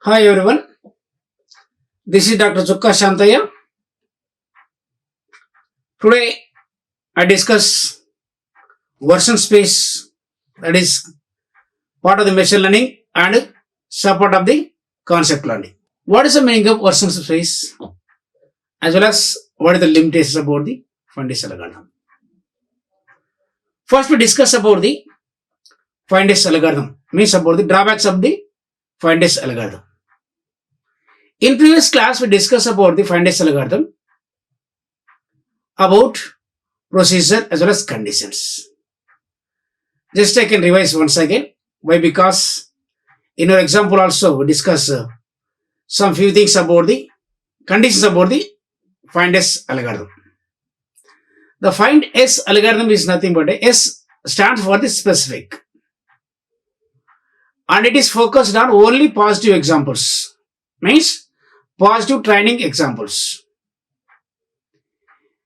Hi everyone, this is Dr. Chukka Shantaya. Today I discuss version space, that is part of the machine learning and support of the concept learning. What is the meaning of version space as well as what are the limitations about the Feinstein algorithm? First we discuss about the Feinstein algorithm, means about the drawbacks of the Feinstein algorithm. In previous class, we discussed about the Feinstein algorithm, about procedure as well as conditions. Just I can revise once again. Why? Because in our example also we discuss some few things about the conditions about the Feinstein algorithm. The Feinstein algorithm is nothing but S stands for the specific, and it is focused on only positive examples. Means positive training examples.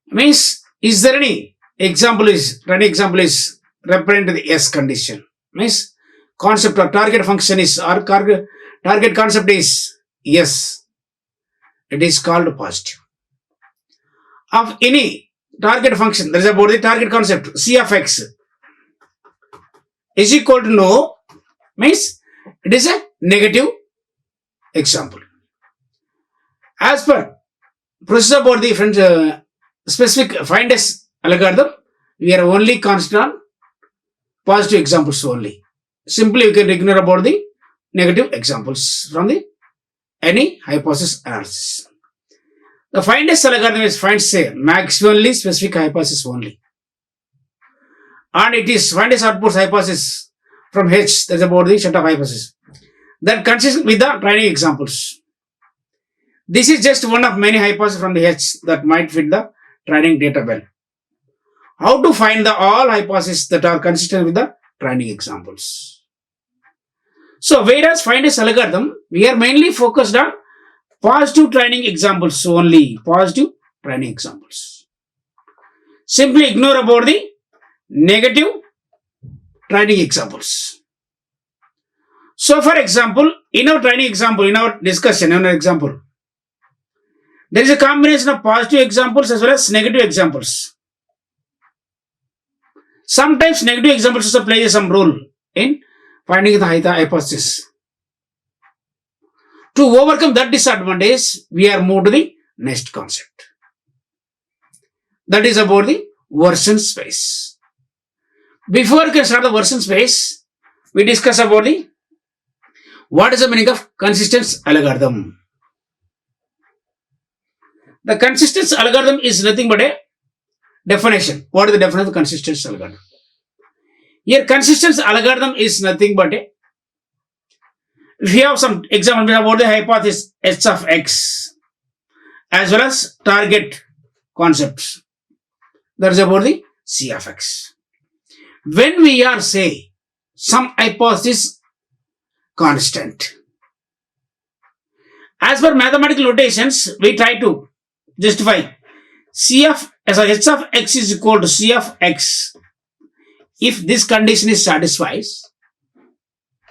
Means is there any example is training example is represent the S condition. Means concept or target function is or target concept is yes. It is called positive. Of any target function, that is about the target concept C of x is equal to no, means it is a negative example. As per procedure about the specific Feinstein algorithm, we are only concentrating on positive examples only. Simply you can ignore about the negative examples from the any hypothesis analysis. The Feinstein algorithm is finds a maximally specific hypothesis only, and it is Feinstein outputs hypothesis from H, that is about the set of hypothesis that consists with the training examples. This is just one of many hypotheses from the H that might fit the training data well. How to find the all hypotheses that are consistent with the training examples? So, whereas Feinstein algorithm, we are mainly focused on positive training examples only. Positive training examples. Simply ignore about the negative training examples. So, for example, in our training example, in our discussion, in our example, there is a combination of positive examples as well as negative examples. Sometimes negative examples also play some role in finding the hypothesis. To overcome that disadvantage, we are moved to the next concept. That is about the version space. Before we can start the version space, we discuss about the what is the meaning of consistence algorithm. The consistence algorithm is nothing but a definition. What is the definition of consistence algorithm? Here, consistence algorithm is nothing but a. If you have some example about the hypothesis h of x as well as target concepts, that is about the c of x. When we are say some hypothesis constant, as per mathematical notations, we try to justify c of h of x is equal to c of x. If this condition is satisfied,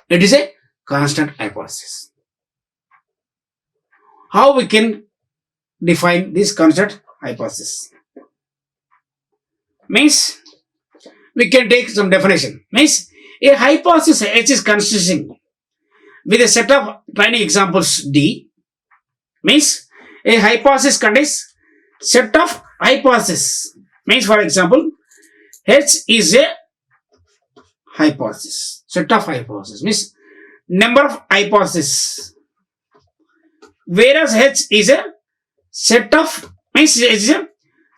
it is a constant hypothesis. How we can define this constant hypothesis? Means we can take some definition. Means a hypothesis H is consisting with a set of training examples D. Means a hypothesis contains set of hypotheses. Means for example, H is a hypothesis. Set of hypotheses means number of hypotheses. Whereas H is a set of means H is a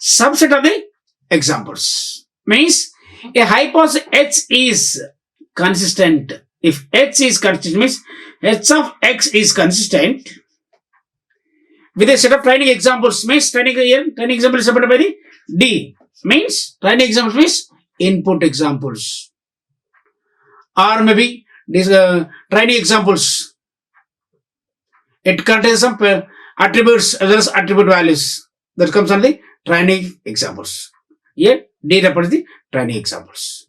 subset of the examples. Means a hypothesis H is consistent. If H is consistent means H of X is consistent with a set of training examples. Means training example is supported by the D. Means training examples means input examples, or maybe these training examples. It contains some attributes as well as attribute values that comes on the training examples. Here D represents the training examples.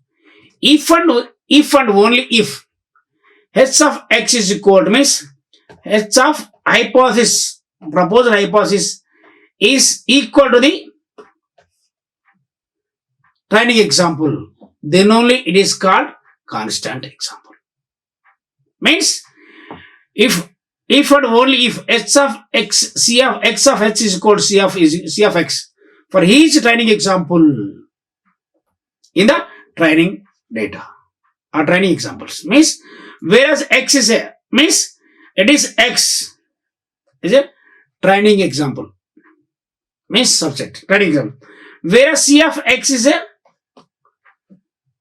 If and only if H of X is equal to means H of hypothesis, proposed hypothesis is equal to the training example, then only it is called constant example. Means if and only if h of x, c of x of h is equal to c of x for each training example in the training data or training examples, means whereas x is a, means it is x is a training example, means subject training example, whereas c of x is a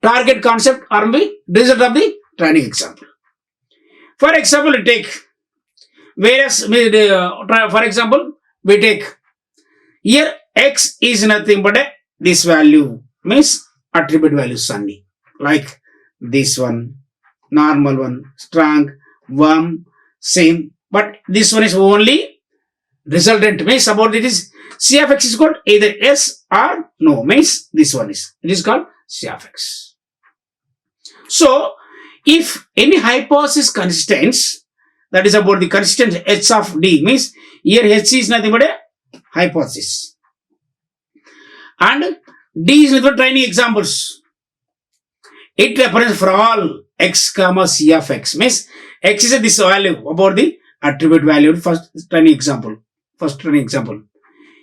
target concept or the result of the training example. For example, we take, whereas for example we take here x is nothing but this value, means attribute value Sunny, like this one, normal one, strong, warm, same, but this one is only resultant, means about it is c of x is called either yes or no, means this one is, it is called c of x. So if any hypothesis consists, that is about the consistent h of d, means here h is nothing but a hypothesis and d is nothing but training examples. It represents for all x comma c of x, means x is this value about the attribute value. First training example,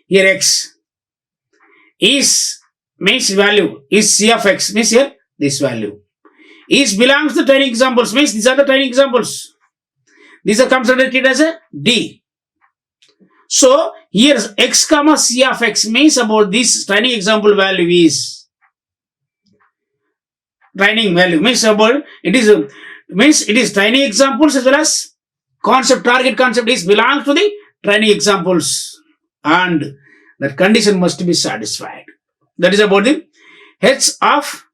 here x is, means value is c of x, means here this value is belongs to training examples, means these are the training examples. These are considered as a D. So here x comma c of x means about this training example value is training value, means about it is means it is training examples as well as concept, target concept is belongs to the training examples and that condition must be satisfied. That is about the h of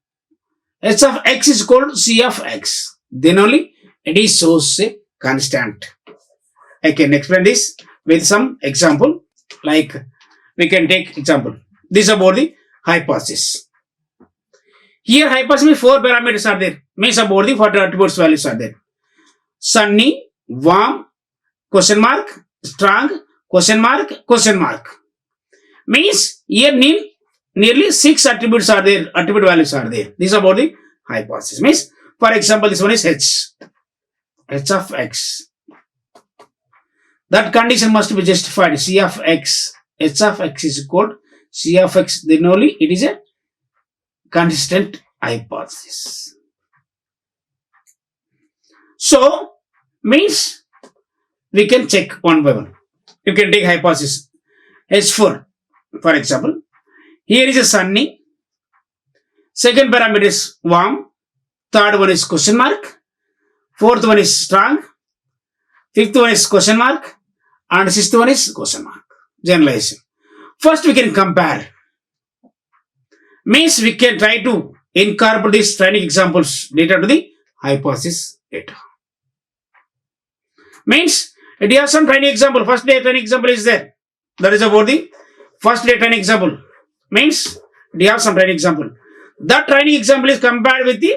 x is equal to c of x, then only it is shows a constant. I can explain this with some example, like we can take example. This is about the hypothesis. Here hypothesis means 4 parameters are there, means about the 40 attributes values are there. Sunny, warm, question mark, strong, question mark. Means here nearly 6 attributes are there, attribute values are there. This is about the hypothesis. Means, for example, this one is h of x. That condition must be justified. C of x, h of x is equal to c of x, then only it is a consistent hypothesis. So, means we can check one by one. You can take hypothesis H4, for example. Here is a Sunny. Second parameter is warm. Third one is question mark. Fourth one is strong. Fifth one is question mark. And sixth one is question mark. Generalization. First we can compare. Means we can try to incorporate these training examples data to the hypothesis data. Means it has some training example. First day training example is there. That is about the first day training example. Means we have some training example. That training example is compared with the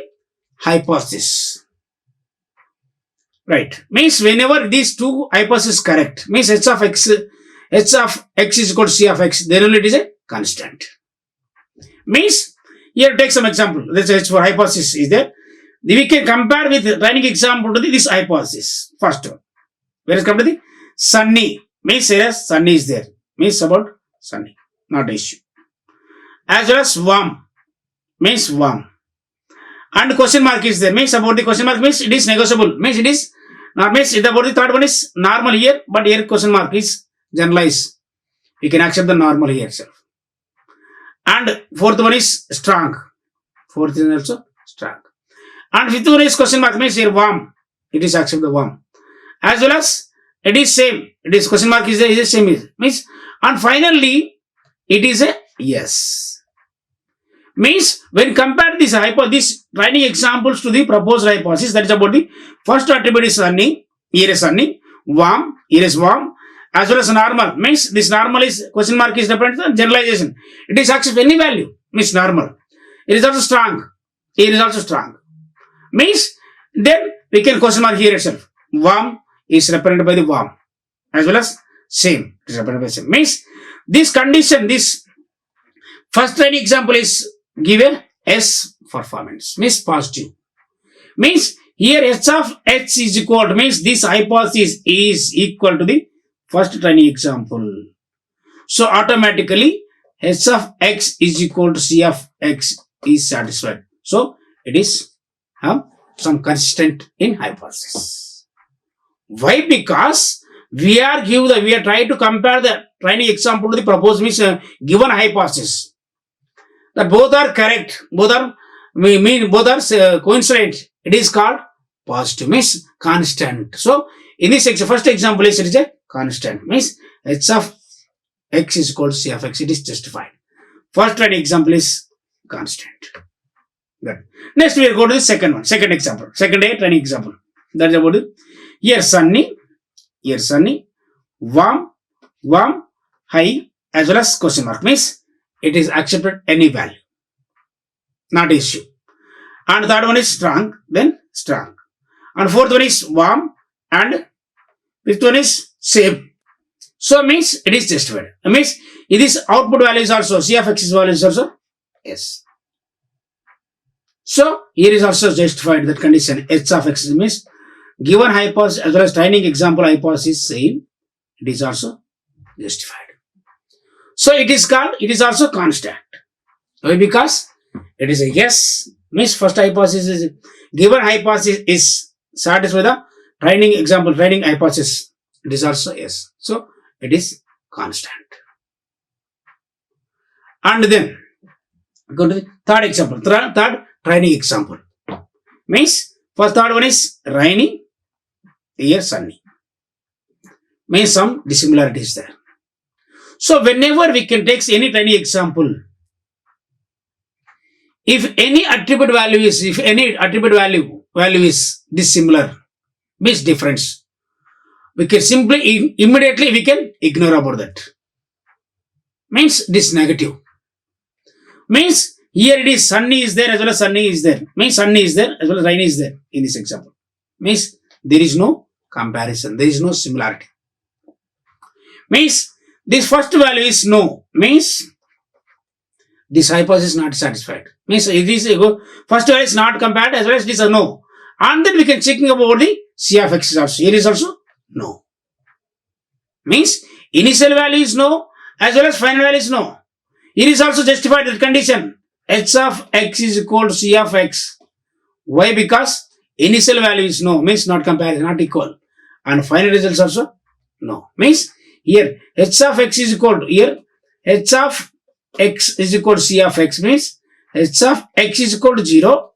hypothesis. Right. Means whenever these two hypotheses correct, means h of x is equal to c of x, then only it is a constant. Means here take some example. This h for hypothesis is there. We can compare with training example to this hypothesis. First one. Where is come to the Sunny. Means here Sunny is there. Means about Sunny. Not issue. As well as warm. Means warm. And question mark is there. Means about the question mark means it is negotiable. Means it is means about the third one is normal here, but here question mark is generalized. You can accept the normal here itself. And fourth one is strong. Fourth is also strong. And fifth one is question mark means here warm. It is accept the warm. As well as it is same. It is question mark is the same means. And finally it is a yes. Means when compared this training examples to the proposed hypothesis, that is about the first attribute is Sunny, here is Sunny, warm, here is warm, as well as normal. Means this normal is question mark is referring to generalization. It is accept any value, means normal. It is also strong, here is also strong. Means then we can question mark here itself. Warm, is represented by the warm as well as same. It is represented by same. Means this condition, this first training example is given S performance, means positive. Means here h of x is equal to, means this hypothesis is equal to the first training example. So automatically h of x is equal to c of x is satisfied. So it is some consistent in hypothesis. Why? Because we are trying to compare the training example to the proposed, means given hypothesis. That both are correct, both are coincident. It is called positive, means constant. So in this first example is it is a constant, means h of x is equal to c of x. It is justified. First training example is constant. Good. Next we will go to the second one, second example, second day training example. That is about it. Here sunny, warm, high as well as question mark, means it is accepted any value, not issue. And third one is strong, then strong. And fourth one is warm, and fifth one is same. So means it is justified. It means it is output value is also c of x value is also yes. So here is also justified that condition h of x means given hypothesis as well as training example hypothesis same. It is also justified. So it is called, it is also constant. Why? Because it is a yes, means first hypothesis is given hypothesis is satisfied the training example, training hypothesis. It is also yes. So it is constant. And then go to the third example, third training example. Means first third one is rainy, here sunny. Means some dissimilarity is there. So whenever we can take any training example, if any attribute value is dissimilar, means difference, we can simply immediately we can ignore about that. Means this negative. Means here it is sunny is there as well as sunny is there. Means sunny is there as well as rainy is there in this example. Means there is no comparison, there is no similarity. Means this first value is no, means this hypothesis is not satisfied. Means it is first value is not compared as well as this is no. And then we can checking about the c of x is also, here is also no. Means initial value is no as well as final value is no. Here is also justified that condition h of x is equal to c of x. Why? Because initial value is no, means not comparison, not equal, and final results also no. Means here h of x is equal to, here h of x is equal to c of x, means h of x is equal to 0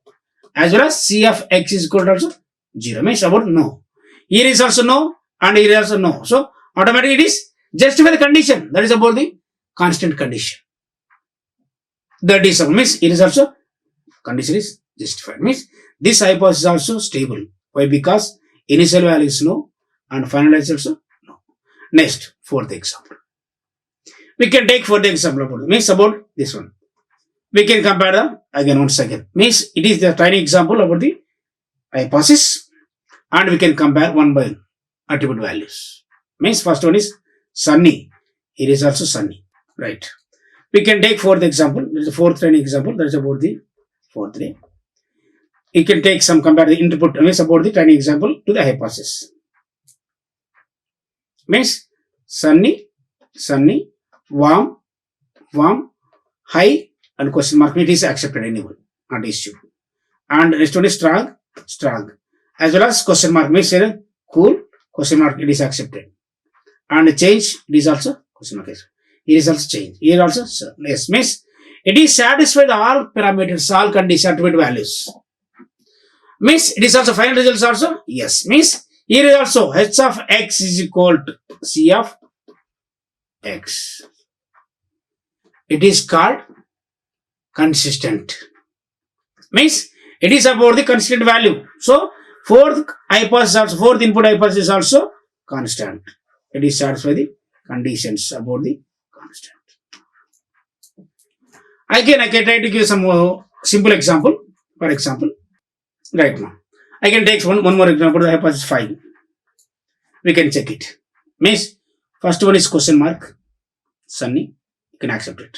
as well as c of x is equal to also 0, means about no. Here is also no and here is also no. So automatically it is justify the condition, that is about the constant condition. That is means it is also condition is justified, means this hypothesis is also stable. Why? Because initial value is no and final value is also no. Next, fourth example. We can take fourth example about, means about this one. We can compare the again once again. Means it is the tiny example about the hypothesis, and we can compare one by attribute values. Means first one is sunny. It is also sunny, right? We can take fourth example. There is a fourth training example. That is about the fourth day. You can take some compare the input, means about the training example to the hypothesis. Means sunny, warm, high, and question mark. It is accepted anyway, not issue. And next one is strong, as well as question mark. Means cool, question mark. It is accepted. And change, it is also question mark. Here is also change. Here also yes. Means it is satisfied all parameters, all condition attribute values. Means it is also final results also yes. Means here is also h of x is equal to c of x. It is called consistent. Means it is about the constant value. So fourth hypothesis also, fourth input hypothesis also constant. It is satisfied the conditions about the constant. Again, I can try to give some more simple example. For example, right now, I can take one more example. The hypothesis 5. we can check it. Means first one is question mark, sunny, you can accept it.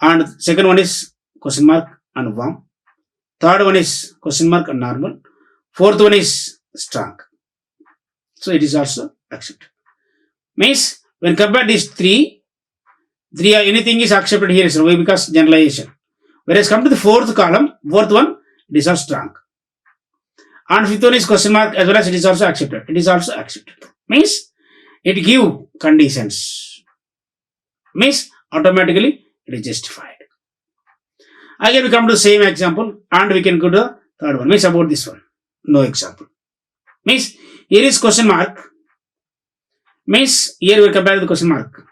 And second one is question mark and warm. Third one is question mark and normal. Fourth one is strong. So it is also accepted. Means when compare these three anything is accepted here is why because generalization. Whereas come to the fourth column, fourth one, it is also strong. And fifth one is question mark as well as it is also accepted. It is also accepted. Means it give conditions. Means automatically it is justified. Again we come to the same example and we can go to the third one. Means about this one. No example. Means here is question mark. Means here we compare the question mark.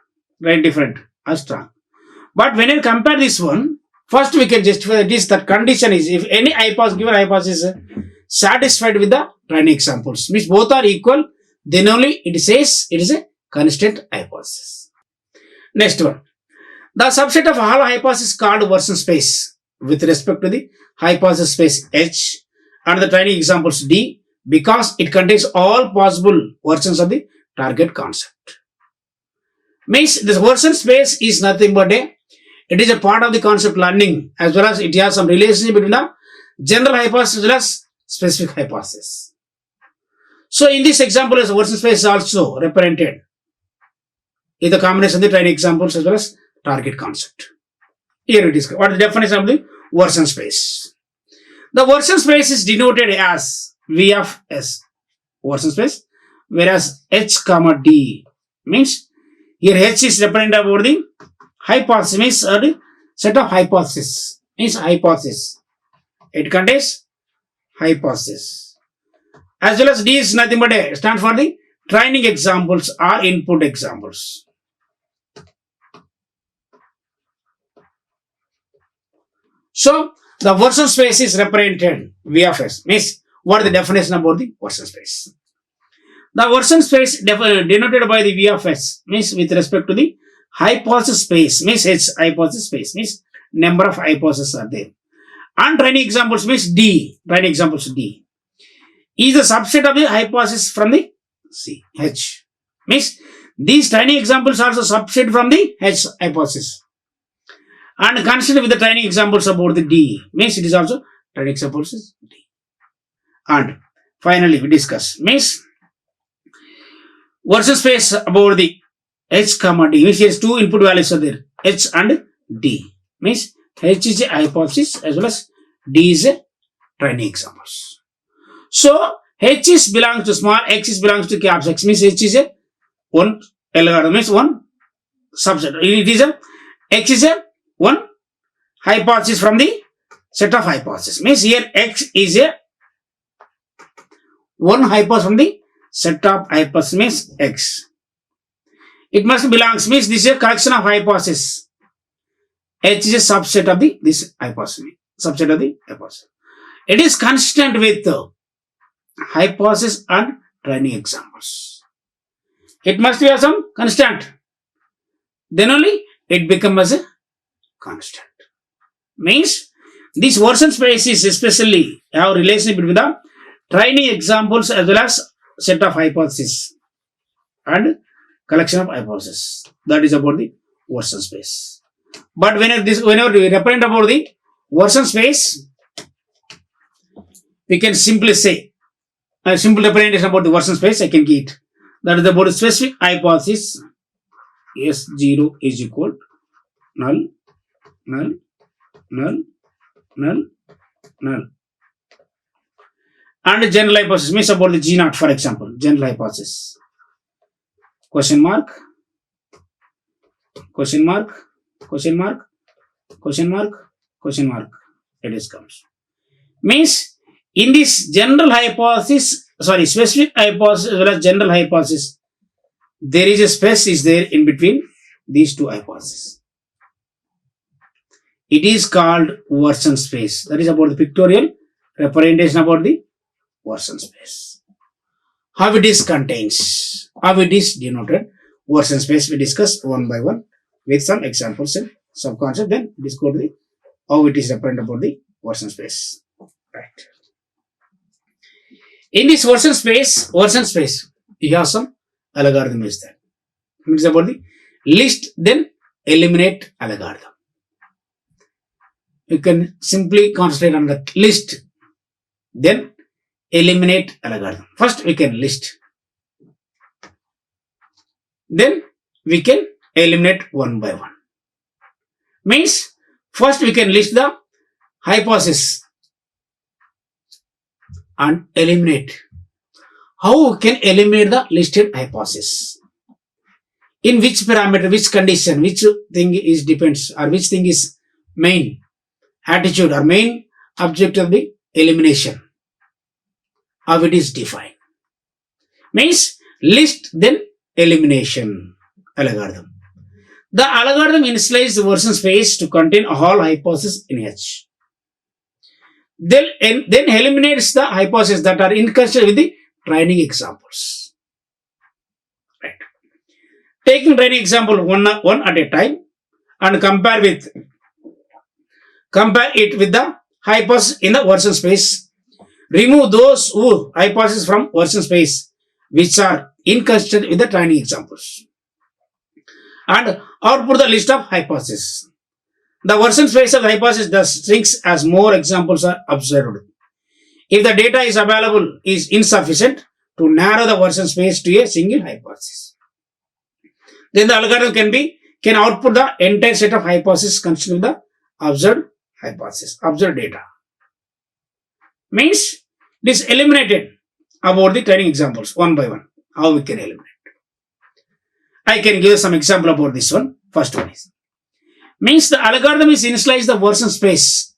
Right, different or strong. But when you compare this one, first we can justify that condition is if any given hypothesis is satisfied with the training examples. Means both are equal, then only it says it is a constant hypothesis. Next one. The subset of all hypotheses called version space with respect to the hypothesis space H and the training examples D because it contains all possible versions of the target concept. Means this version space is nothing but it is a part of the concept learning as well as it has some relationship between the general hypothesis as well as specific hypothesis. So in this example, as version space is also represented in the combination of the training examples as well as target concept. Here it is. What is the definition of the version space? The version space is denoted as V of S, version space, whereas H comma D means here H is represented about the hypothesis, means the set of hypothesis, means hypothesis. It contains hypothesis. As well as D is nothing but a stand for the training examples or input examples. So the version space is represented V of S. Means what is the definition about the version space? The version space denoted by the V of S means with respect to the hypothesis space, means H hypothesis space means number of hypotheses are there. And training examples means D, training examples D is the subset of the hypothesis from the C, H. Means these training examples are also subset from the H hypothesis. And consider with the training examples about the D, means it is also training examples is D. And finally we discuss, means version space about the H comma D, means here is two input values are there, H and D. Means H is a hypothesis as well as D is a training examples. So H is belongs to small x is belongs to caps X, means H is a one algorithm, means one subset. It is a X is a one hypothesis from the set of hypotheses. Means here X is a one hypothesis from the set of hypotheses, means X. It must belongs, means this is a collection of hypotheses. H is a subset of the this hypothesis, subset of the hypothesis. It is consistent with the hypothesis and training examples. It must be some constant. Then only it becomes a constant. Means this version space is especially have relationship with the training examples as well as set of hypotheses and collection of hypotheses. That is about the version space. But whenever we represent about the version space, we can simply say a simple representation about the version space I can get. That is about a specific hypothesis S0 is equal null, null, null, null, null. And general hypothesis means about the G0, for example, general hypothesis. Question mark, question mark, question mark, question mark, question mark. It is comes. Means in this general hypothesis, specific hypothesis as well as general hypothesis, there is a space is there in between these two hypotheses. It is called version space. That is about the pictorial representation about the version space. How it is contains, how it is denoted. Version space we discuss one by one with some examples and some concept. Then discuss the how it is represented about the version space. Right. In this version space, you have some algorithm is that. It's about the list, then eliminate algorithm. You can simply concentrate on the list, then eliminate algorithm. First we can list, then we can eliminate one by one. Means first we can list the hypothesis and eliminate. How we can eliminate the listed hypothesis? In which parameter, which condition, which thing is depends, or which thing is main attitude or main objective of the elimination? How it is defined? Means list, then elimination algorithm. The algorithm initializes the version space to contain all hypotheses in H. Then eliminates the hypotheses that are inconsistent with the training examples. Right. Taking training example one at a time and compare it with the hypothesis in the version space. Remove those hypotheses from version space which are inconsistent with the training examples, and output the list of hypotheses. The version space of the hypothesis thus shrinks as more examples are observed. If the data is available is insufficient to narrow the version space to a single hypothesis, then the algorithm can output the entire set of hypotheses considering the observed hypothesis, observed data. Means this eliminated about the training examples one by one. How we can eliminate? I can give some example about this one. First one is means the algorithm is initialize the version space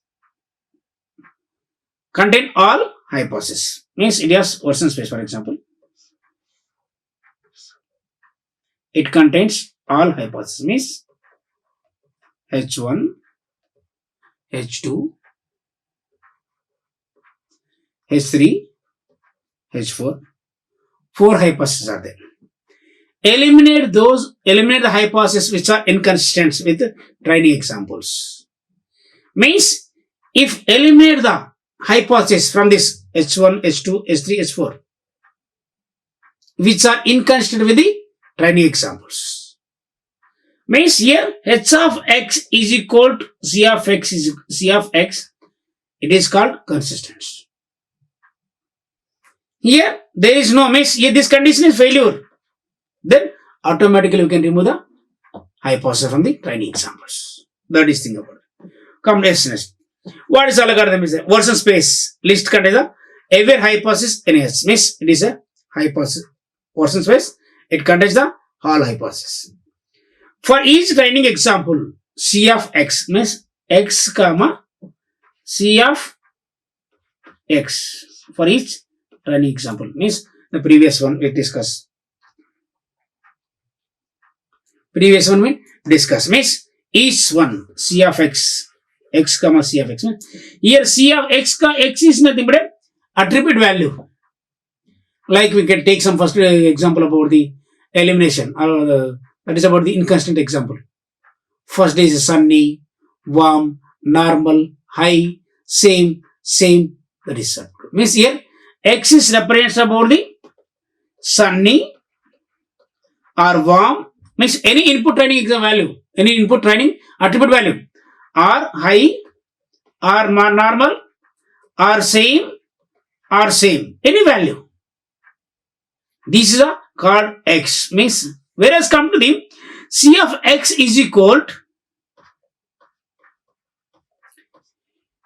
contain all hypotheses. Means it has version space, for example. It contains all hypotheses. Means H1, H2, H3, H4. 4 hypotheses are there. Eliminate the hypotheses which are inconsistent with training examples. Means if eliminate the hypothesis from this H1, H2, H3, H4 which are inconsistent with the training examples. Means here H of X is equal to C of X is C of X. It is called consistence. Here there is no means here this condition is failure. Then automatically you can remove the hypothesis from the training examples. That is thing about it. Come next. What is algorithm? Is a version space list contains the every hypothesis in H. Means it is a hypothesis version space. It contains the all hypothesis. For each training example, C of X means X comma C of X. For each training example means the previous one we discussed. Previous one we discuss means each one C of X, X comma C of X. Here C of X is nothing but attribute value. Like we can take some first example about the elimination. That is about the inconsistent example. First is sunny, warm, normal, high, same. That is subgroup. Means here X is represents about the sunny or warm. Means any input training exam value, any input training attribute value, or high, or normal, or same, any value. This is a called X. Means whereas come to the C of X is equal to,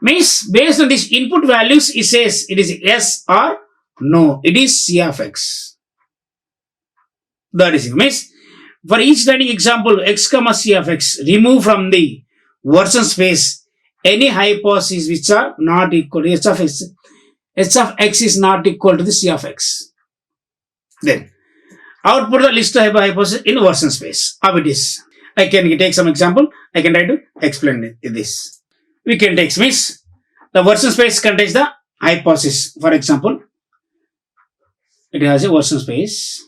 means based on this input values it says it is yes or no. It is C of X. That is it. Means for each training example X comma C of X, remove from the version space any hypotheses which are not equal to H of X is not equal to the C of X. Then output the list of hypotheses in version space. How it is? I can take some example. I can try to explain this. We can take means the version space contains the hypothesis. For example, it has a version space.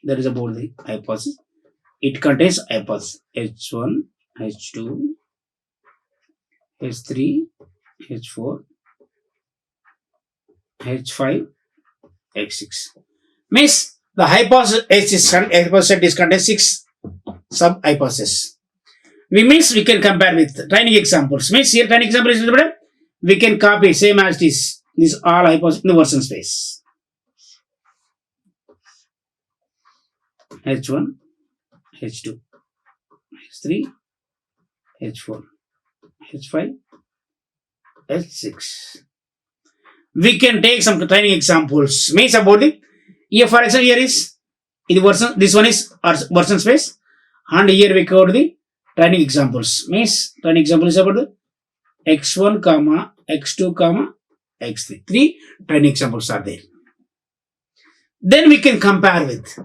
That is about the hypothesis. It contains hypothesis H1, H2, H3, H4, H5, H6. Means the hypothesis is contains 6 sub hypotheses. We can compare with training examples. Means here training example is we can copy same as this. These all hypotheses in the version space. H1, H2, H3, H4, H5, H6. We can take some training examples. Means about it. Here, for example, here is in the version. This one is our version space, and here we cover the training examples. Means training example is about the x1, comma x2, comma x3. 3 training examples are there. Then we can compare with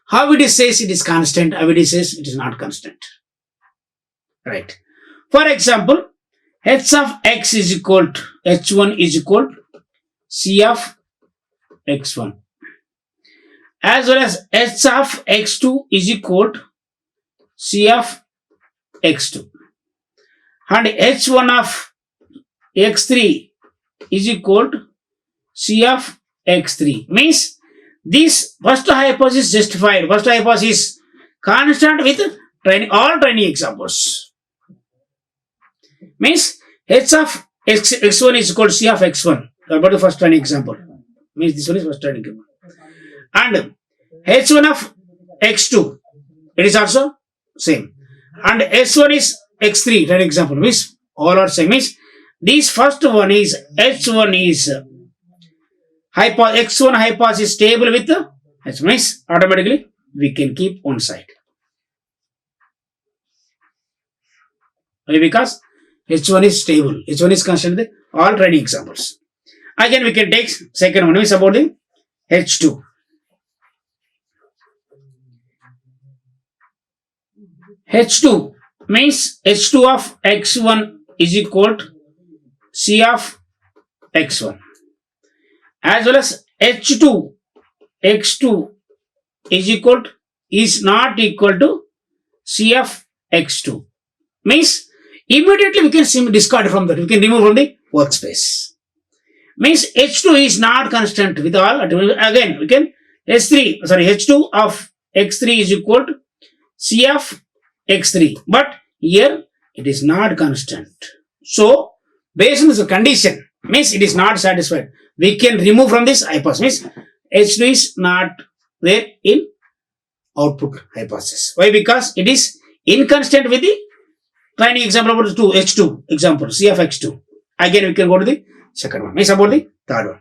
how it says it is constant, how it says it is not constant. Right. For example, h of x is equal to h1 is equal to c of x1, as well as h of x2 is equal to c of x2, and h1 of x3 is equal to c of x3. Means this first hypothesis justified. First hypothesis constant with all training examples. Means h of x1 is equal to c of x1. About the first training example. Means this one is first training example. And h1 of x2, it is also same. And h1 is x3 training example. Means all are same. Means this first one is h1 is x1 hypothesis stable with h. Means automatically we can keep one side. Why? Because h1 is stable. h1 is constant with all training examples. Again, we can take second one. Is about the h2. h2 means h2 of x1 is equal to c of x1, as well as h2 x2 is not equal to c of x2. Means immediately we can simply discard from that. We can remove from the workspace. Means h2 is not constant with all. Again, we can h2 of x3 is equal to c of x3. But here it is not constant. So based on this condition, means it is not satisfied. We can remove from this hypothesis. Means h2 is not there in output hypothesis. Why? Because it is inconstant with the training example about the h2 example, c of x2. Again, we can go to the second one. Means about the third one.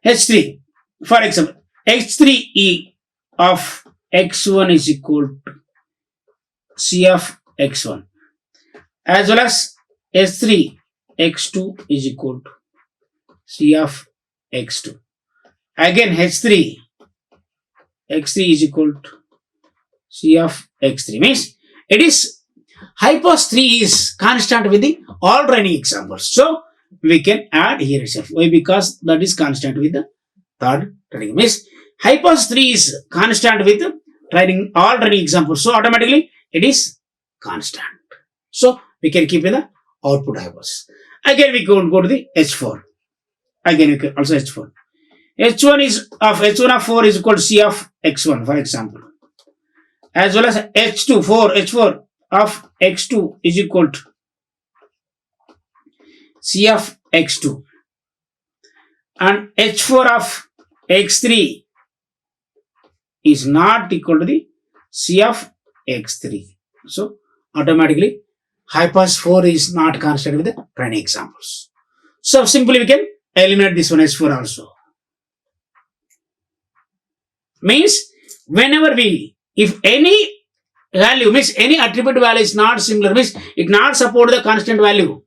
h3. For example, h3e of x1 is equal to c of x1, as well as h3 x2 is equal to c of x2. Again, h3 x3 is equal to c of x3. Means it is hypothesis 3 is constant with the all training examples. So we can add here itself. Why? Because that is constant with the third training. Means hypothesis 3 is constant with training all training examples. So automatically it is constant. So we can keep in the output hypothesis. Again, we can go to the h4. Again, we can also h4. h1 of 4 is equal to c of x1, for example, as well as h4 of x2 is equal to c of x2, and h4 of x3 is not equal to the c of x3. So automatically hypothesis 4 is not constant with the training examples. So simply we can eliminate this one h4 also. Means whenever if any value, means any attribute value is not similar, means it not support the constant value,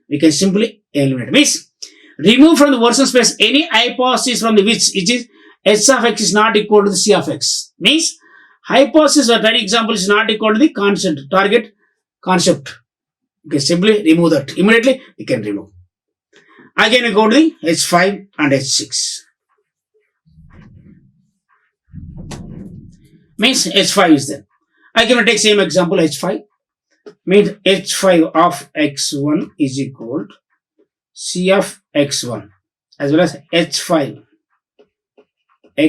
we can simply eliminate. Means remove from the version space any hypothesis from the which is h of x is not equal to the c of x. Means hypothesis or training example is not equal to the constant target concept. We can simply remove that. Immediately we can remove. Again, we go to the h5 and h6. Means h5 is there. I can take same example h5. Means h5 of x1 is equal to c of x1, as well as h5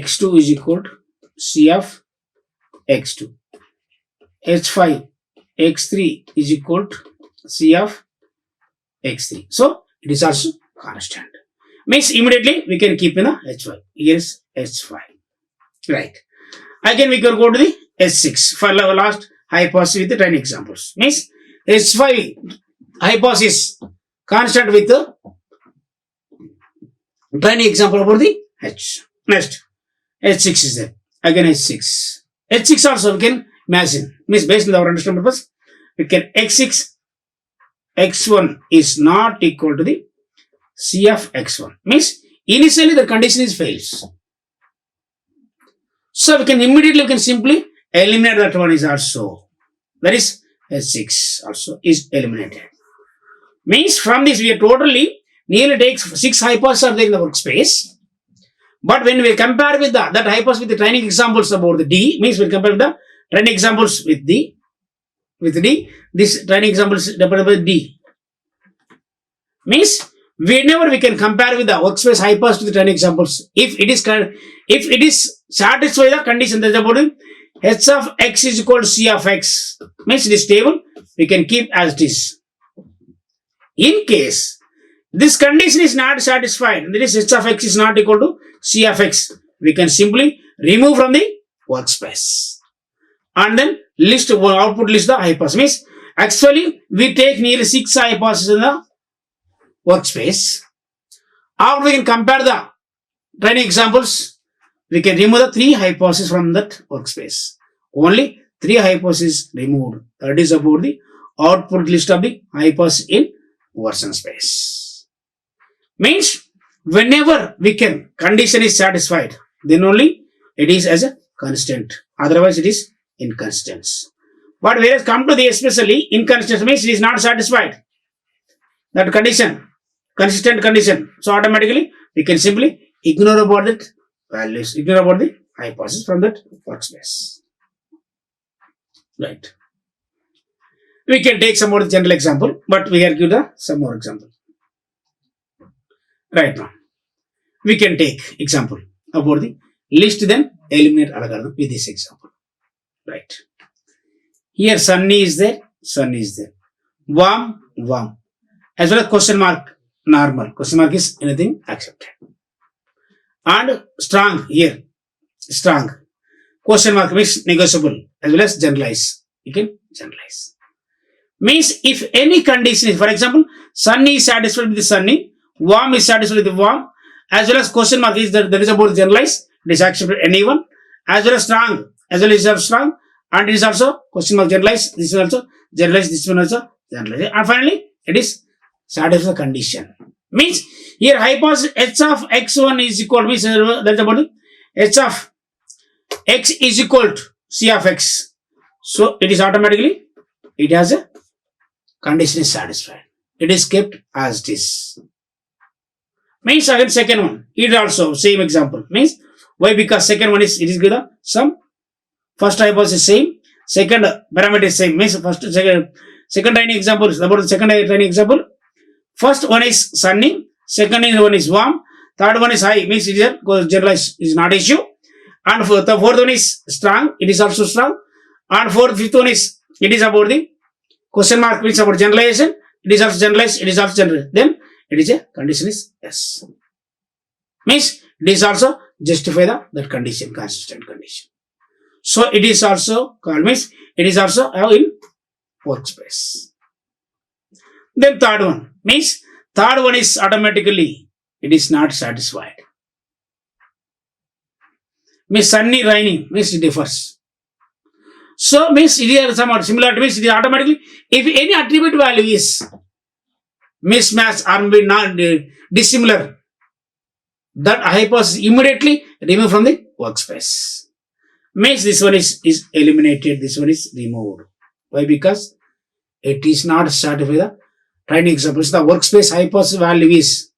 x2 is equal to C of x2. H5 x3 is equal to C of x3. So it is also constant. Means immediately we can keep in the H5. Here's H5. Right. Again we can go to the H6 for our last hypothesis with the 10 examples. Means H5 hypothesis constant with the 10 example about the H. Next H6 is there. Again H6. H6 also we can imagine. Means based on our understanding purpose, we can X6 x1 is not equal to the C of x1. Means initially the condition is fails. So we can simply eliminate that one is also. That is H6 also is eliminated. Means from this we are totally nearly takes 6 hypotheses are there in the workspace. But when we compare with that hypothesis with the training examples about the D, means we compare with the training examples with D, this training examples divided by D. Means whenever we can compare with the workspace hypothesis to the training examples, if it is satisfy the condition that is about H of x is equal to C of x, means this table we can keep as it is. In case this condition is not satisfied, that is H of x is not equal to C of x, we can simply remove from the workspace and then output list the hypothesis. Means actually we take nearly 6 hypotheses in the workspace. After we can compare the training examples, we can remove the 3 hypotheses from that workspace. Only 3 hypotheses removed. That is about the output list of the hypothesis in version space. Means whenever we can condition is satisfied, then only it is as a constant. Otherwise it is inconsistent. But whereas come to the especially inconsistent means it is not satisfied. That condition, consistent condition. So automatically we can simply ignore about that values, ignore about the hypothesis from that workspace. Right. We can take some more general example, but we are give some more example. Right now, we can take example about the list then eliminate algorithm with this example. Right. Here sunny is there, sun is there. Warm, warm. As well as question mark, normal. Question mark is anything accepted. And strong here, strong. Question mark means negotiable as well as generalize. You can generalize. Means if any condition is, for example, sunny is satisfied with the sunny, warm is satisfied with the warm, as well as question mark is that is about generalize, it is accepted anyone, as well as strong, and it is also question mark generalize, this is also generalize, this one also generalize. And finally, it is satisfy the condition. Means here hypothesis h of x1 is equal to, that is about h of x is equal to C of x. So it is automatically, it has a condition is satisfied. It is kept as it is. Means again second one, it also same example. Means why? Because second one is, it is given some first hypothesis same, second parameter is same. Means first second training example is about the second training example. First one is sunny, second one is warm, third one is high, means it is generalized, is not issue. And the fourth one is strong, it is also strong. And fifth one is, it is about the question mark means about generalization, it is also generalized, it is also generalized. Then it is a condition is yes. Means it is also justify that condition, consistent condition. So it is also called, means it is also in workspace. Then third one, means third one is automatically, it is not satisfied. Means sunny, raining, means it differs. So means it is somewhat similar to means it is automatically, if any attribute value is mismatch or maybe not dissimilar, that hypothesis immediately remove from the workspace. Means this one is eliminated, this one is removed. Why? Because it is not satisfied the training examples. The workspace hypothesis value is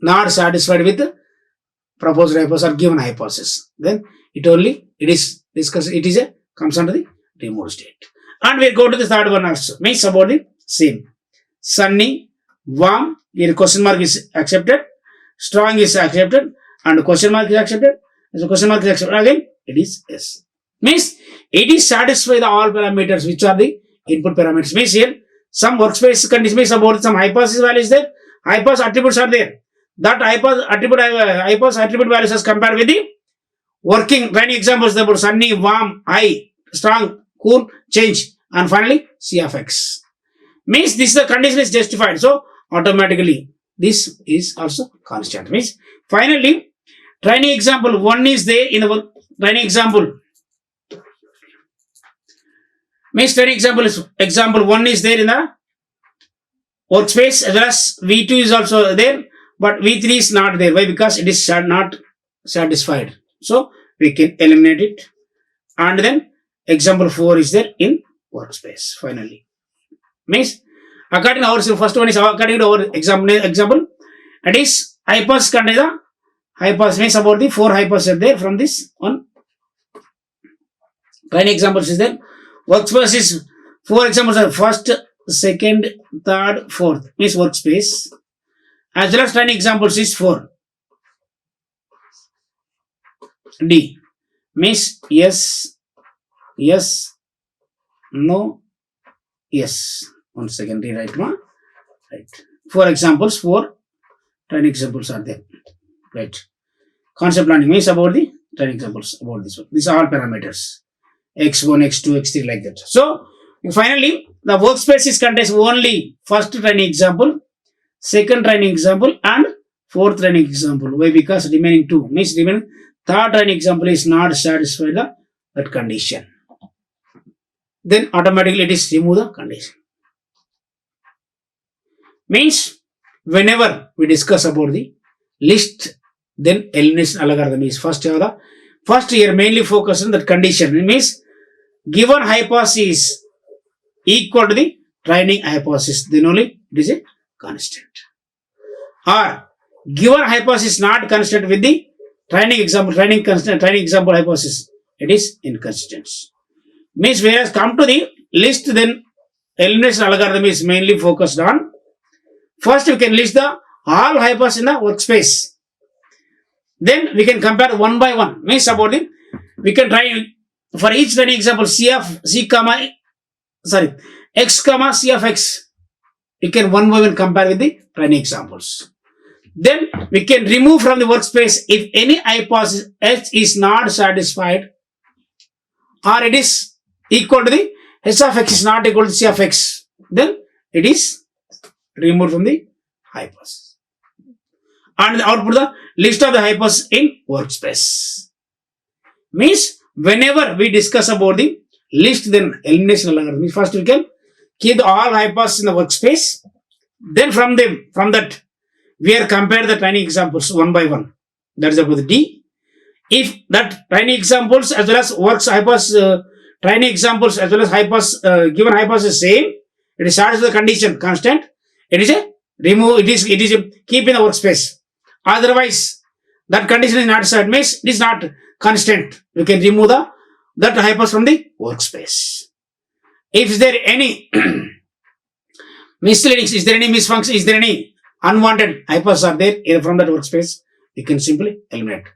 not satisfied with the proposed hypothesis or given hypothesis. Then it is discussed, it is comes under the removed state. And we go to the third one also. Means about the same. Sunny, warm, here question mark is accepted, strong is accepted, and question mark is accepted, So question mark is accepted. Again, it is yes. Means it is satisfy the all parameters which are the input parameters. Means here some workspace condition means about some high pass value is there. High pass attributes are there. That high pass attribute values as compared with the working training examples about sunny, warm, high, strong, cool, change, and finally C of x. Means this the condition is justified. So automatically this is also constant. Means finally training example 1 is there in the training example. Means training example 1 is there in the workspace as well as V2 is also there, but V3 is not there. Why? Because it is not satisfied. So we can eliminate it. And then example 4 is there in workspace. Finally. Means according to our first one is according to our example. It is high pass contain the high pass means about the 4 high pass are there from this one. Training examples is there. Workspace is 4 examples are first, second, third, fourth means workspace. As well as training examples is 4. D means yes, yes, no, yes. 1 second, rewrite ma. Right. 4 examples, 4 training examples are there. Right. Concept learning means about the training examples about this one. These are all parameters. X1, X2, X3 like that. So finally the workspace is contains only first training example, second training example and fourth training example. Why? Because remaining 2 means remaining third training example is not satisfied that condition. Then automatically it is remove the condition. Means whenever we discuss about the list, then elimination algorithm is first year mainly focus on that condition. It means given high pass is equal to the training hypothesis, then only it is a constant. Or given high pass is not constant with the training example hypothesis, it is inconsistent. Means whereas come to the list, then elimination algorithm is mainly focused on first we can list the all high pass in the workspace. Then we can compare one by one. Means about the we can try for each training example x comma c of x. We can one by one compare with the training examples. Then we can remove from the workspace if any hypothesis h is not satisfied or it is equal to the h of x is not equal to c of x. Then it is removed from the hypothesis. And the output the list of the hypothesis in workspace. Means whenever we discuss about the list, then elimination algorithm. First we can keep all hypotheses in the workspace. Then from that we are compare the training examples one by one. That is about the D. If that training examples as well as works hypothesis training examples as well as hypothesis given hypothesis same, it is satisfied the condition constant. It is a remove. It is a keep in the workspace. Otherwise, that condition is not satisfied. Means it is not constant. We can remove that hypothesis from the workspace. If there any misleading, is there any misfunction, is there any unwanted hypothesis are there from that workspace, we can simply eliminate.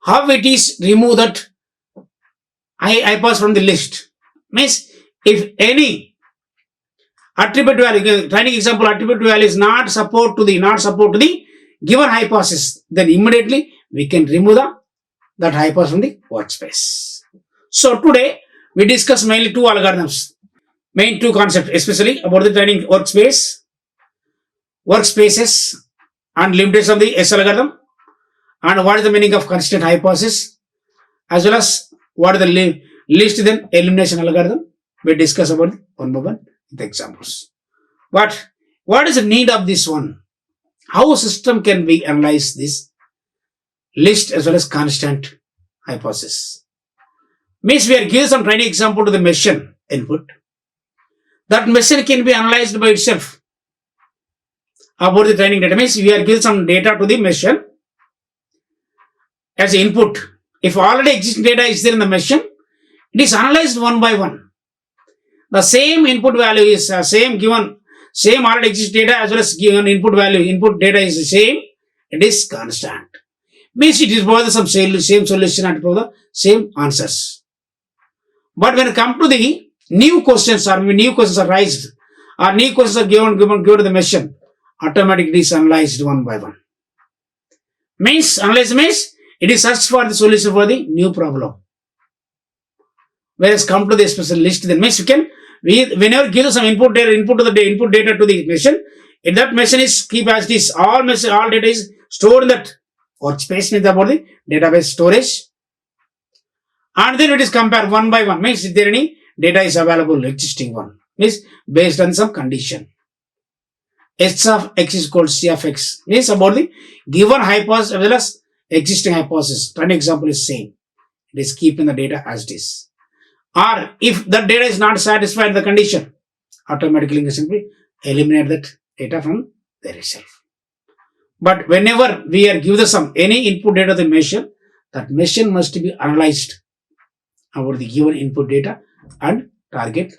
How it is remove that hypothesis from the list? Means if any attribute value, training example attribute value is not support to the given hypothesis, then immediately we can remove that hypothesis from the workspace. So today we discuss mainly two algorithms, main two concepts, especially about the training workspaces and limitations of the S algorithm, and what is the meaning of constant hypothesis, as well as what is the list then elimination algorithm. We discuss about one by one with examples. But what is the need of this one? How a system can be analyze this list as well as constant hypothesis? Means we are giving some training example to the machine input. That machine can be analyzed by itself about the training data. Means we are giving some data to the machine as input. If already existing data is there in the machine, it is analyzed one by one. The same input value is same already existing data as well as given input value. Input data is the same. It is constant. Means it is both the same solution and the same answers. But when it comes to the new questions or new questions are raised or new questions are given to the machine, automatically it is analyzed one by one. Means analyze means it is search for the solution for the new problem. Whereas come to the special list, then means whenever give some input data to the machine, if that machine is keep as this, all data is stored in that workspace, means about the database storage, and then it is compared one by one. Means if there any data is available, existing one, means based on some condition. H of x is called C of x, means about the given hypothesis as well as existing hypothesis. An example is same. It is keeping the data as it is. Or if the data is not satisfied the condition, automatically simply eliminate that data from there itself. But whenever we are given any input data to the machine, that machine must be analyzed about the given input data and target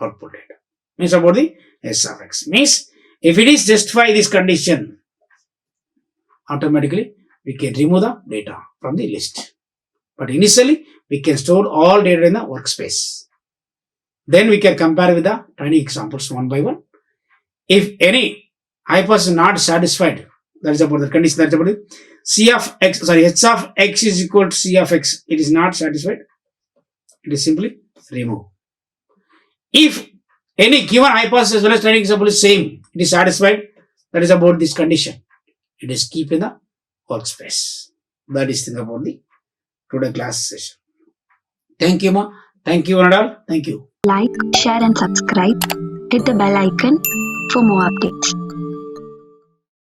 output data. Means about the S of x. Means if it is justify this condition, automatically we can remove the data from the list. But initially we can store all data in the workspace. Then we can compare with the tiny examples one by one. If any hypothesis is not satisfied, that is about the condition, that is about it. H of x is equal to C of x. It is not satisfied. It is simply remove. If any given hypothesis as well as tiny example is same, it is satisfied, that is about this condition. It is keep in the workspace. That is thing about the today class session. Thank you, ma. Thank you, Anadal. Thank you. Like, share and subscribe. Hit the bell icon for more updates.